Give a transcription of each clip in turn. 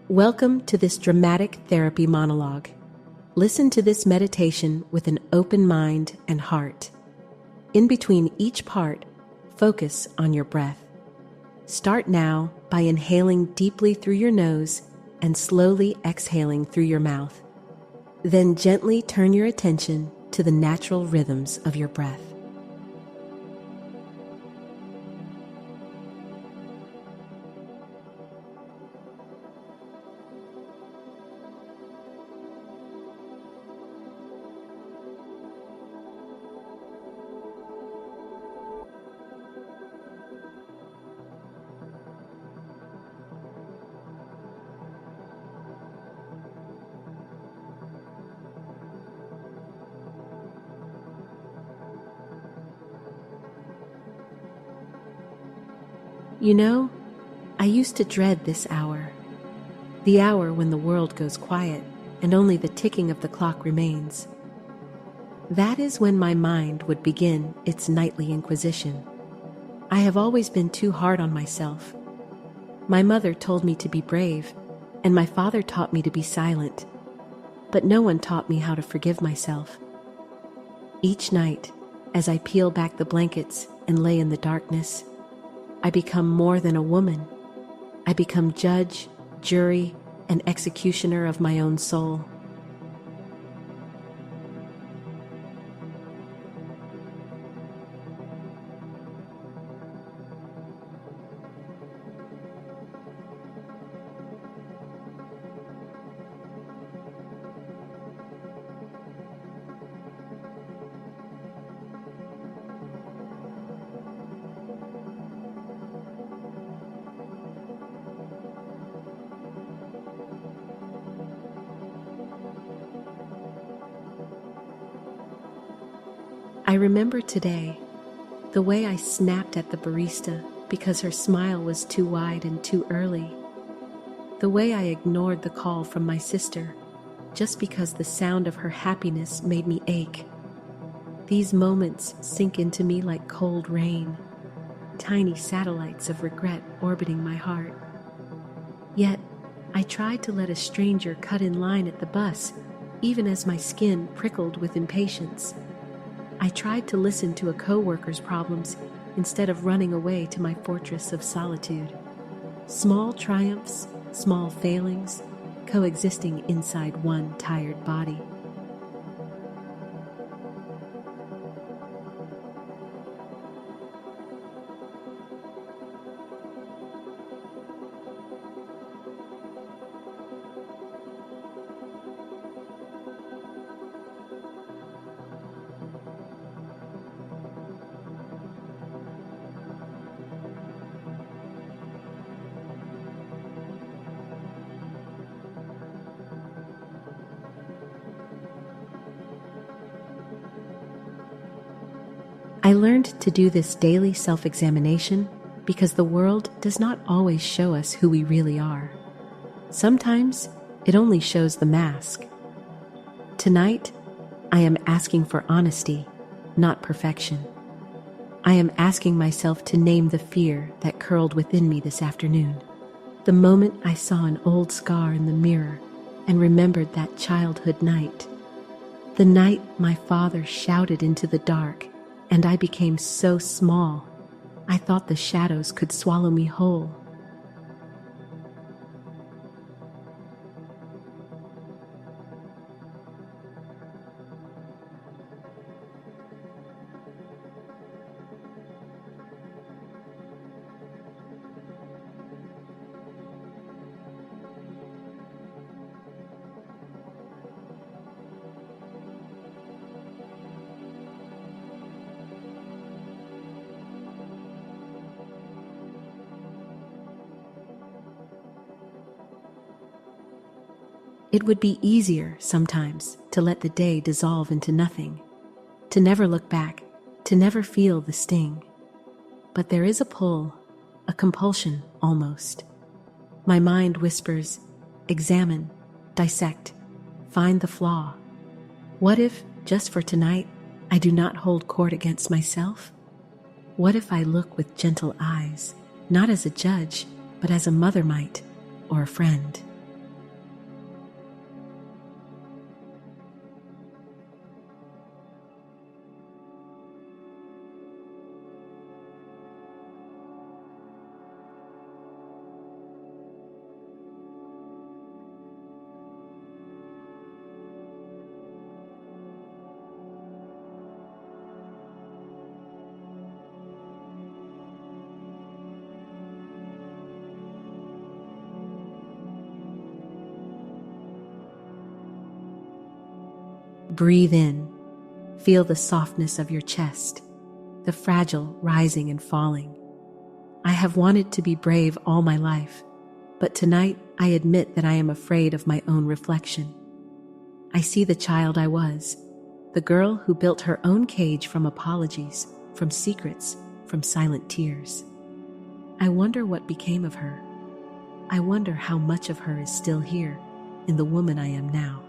Welcome to this dramatic therapy monologue. Listen to this meditation with an open mind and heart. In between each part, focus on your breath. Start now by inhaling deeply through your nose and slowly exhaling through your mouth. Then gently turn your attention to the natural rhythms of your breath. You know, I used to dread this hour, the hour when the world goes quiet and only the ticking of the clock remains. That is when my mind would begin its nightly inquisition. I have always been too hard on myself. My mother told me to be brave, and my father taught me to be silent, but no one taught me how to forgive myself. Each night, as I peel back the blankets and lay in the darkness, I become more than a woman. I become judge, jury, and executioner of my own soul. I remember today the way I snapped at the barista because her smile was too wide and too early. The way I ignored the call from my sister just because the sound of her happiness made me ache. These moments sink into me like cold rain, tiny satellites of regret orbiting my heart. Yet, I tried to let a stranger cut in line at the bus, even as my skin prickled with impatience. I tried to listen to a coworker's problems instead of running away to my fortress of solitude. Small triumphs, small failings, coexisting inside one tired body. I learned to do this daily self-examination because the world does not always show us who we really are. Sometimes it only shows the mask. Tonight, I am asking for honesty, not perfection. I am asking myself to name the fear that curled within me this afternoon. The moment I saw an old scar in the mirror and remembered that childhood night. The night my father shouted into the dark and I became so small, I thought the shadows could swallow me whole. It would be easier sometimes to let the day dissolve into nothing, to never look back, to never feel the sting. But there is a pull, a compulsion almost. My mind whispers, examine, dissect, find the flaw. What if, just for tonight, I do not hold court against myself? What if I look with gentle eyes, not as a judge, but as a mother might, or a friend? Breathe in. Feel the softness of your chest, the fragile rising and falling. I have wanted to be brave all my life, but tonight I admit that I am afraid of my own reflection. I see the child I was, the girl who built her own cage from apologies, from secrets, from silent tears. I wonder what became of her. I wonder how much of her is still here, in the woman I am now.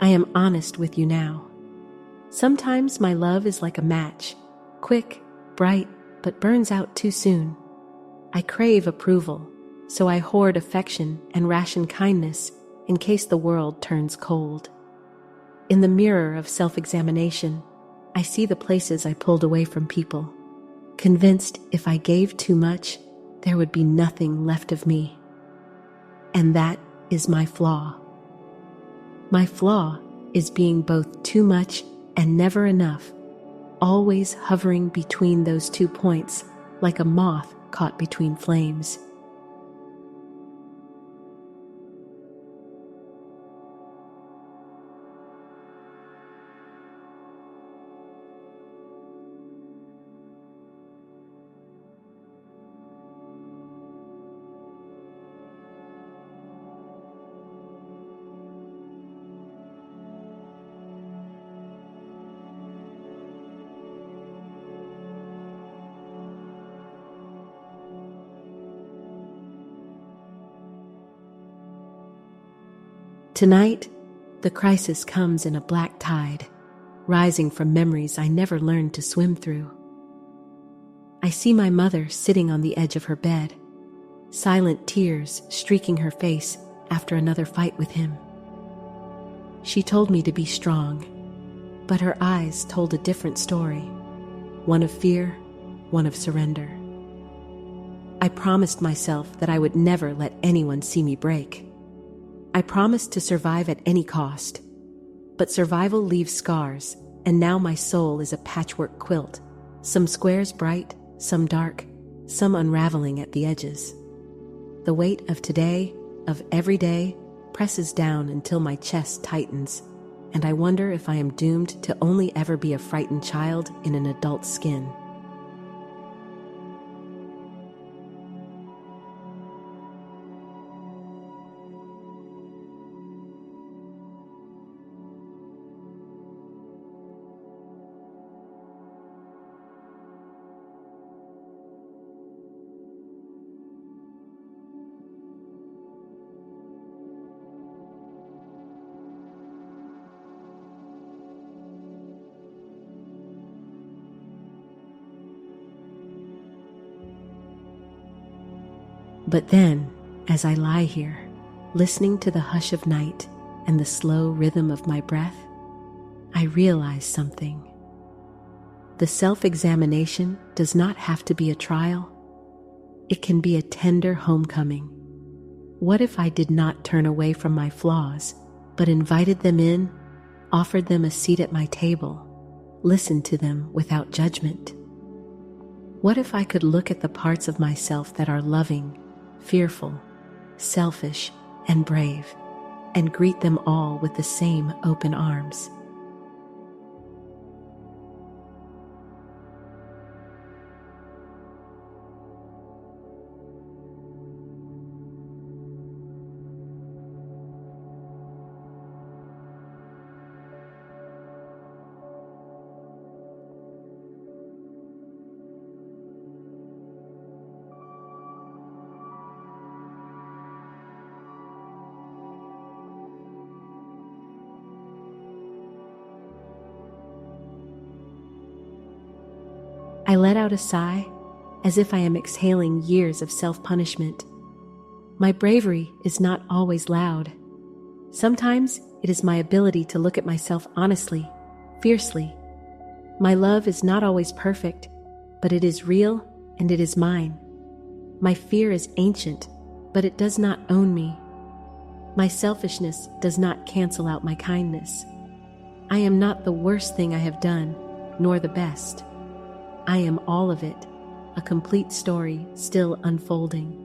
I am honest with you now. Sometimes my love is like a match, quick, bright, but burns out too soon. I crave approval, so I hoard affection and ration kindness in case the world turns cold. In the mirror of self-examination, I see the places I pulled away from people, convinced if I gave too much, there would be nothing left of me. And that is my flaw. My flaw is being both too much and never enough, always hovering between those 2 points like a moth caught between flames. Tonight, the crisis comes in a black tide, rising from memories I never learned to swim through. I see my mother sitting on the edge of her bed, silent tears streaking her face after another fight with him. She told me to be strong, but her eyes told a different story, one of fear, one of surrender. I promised myself that I would never let anyone see me break. I promised to survive at any cost, but survival leaves scars, and now my soul is a patchwork quilt, some squares bright, some dark, some unraveling at the edges. The weight of today, of every day, presses down until my chest tightens, and I wonder if I am doomed to only ever be a frightened child in an adult's skin. But then, as I lie here, listening to the hush of night and the slow rhythm of my breath, I realize something. The self-examination does not have to be a trial. It can be a tender homecoming. What if I did not turn away from my flaws, but invited them in, offered them a seat at my table, listened to them without judgment? What if I could look at the parts of myself that are loving, fearful, selfish, and brave, and greet them all with the same open arms? I let out a sigh, as if I am exhaling years of self-punishment. My bravery is not always loud. Sometimes it is my ability to look at myself honestly, fiercely. My love is not always perfect, but it is real and it is mine. My fear is ancient, but it does not own me. My selfishness does not cancel out my kindness. I am not the worst thing I have done, nor the best. I am all of it, a complete story still unfolding.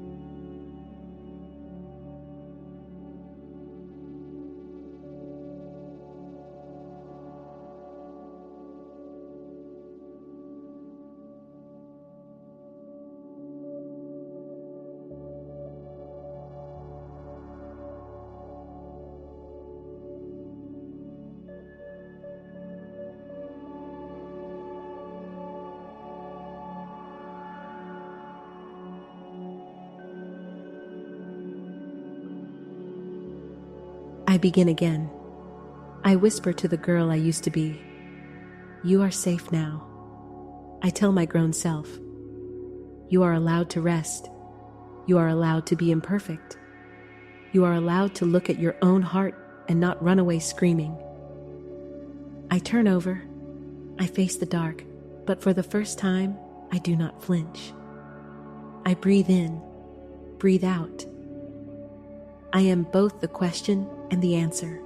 I begin again. I whisper to the girl I used to be, "You are safe now." I tell my grown self, "You are allowed to rest. You are allowed to be imperfect. You are allowed to look at your own heart and not run away screaming." I turn over. I face the dark, but for the first time, I do not flinch. I breathe in, breathe out. I am both the question and the answer,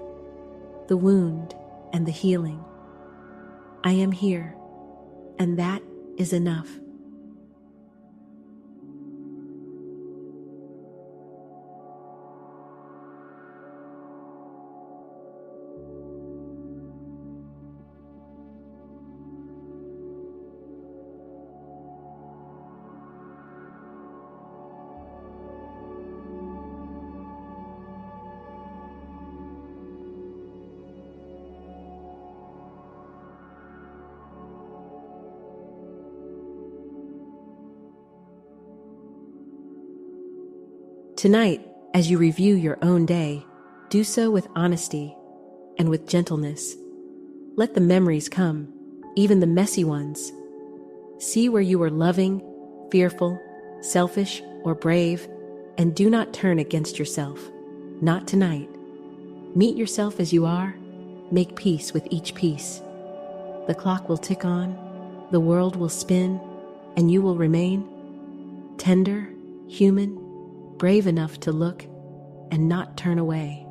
the wound and the healing. I am here, and that is enough. Tonight, as you review your own day, do so with honesty and with gentleness. Let the memories come, even the messy ones. See where you were loving, fearful, selfish, or brave, and do not turn against yourself. Not tonight. Meet yourself as you are. Make peace with each piece. The clock will tick on, the world will spin, and you will remain tender, human, brave enough to look and not turn away.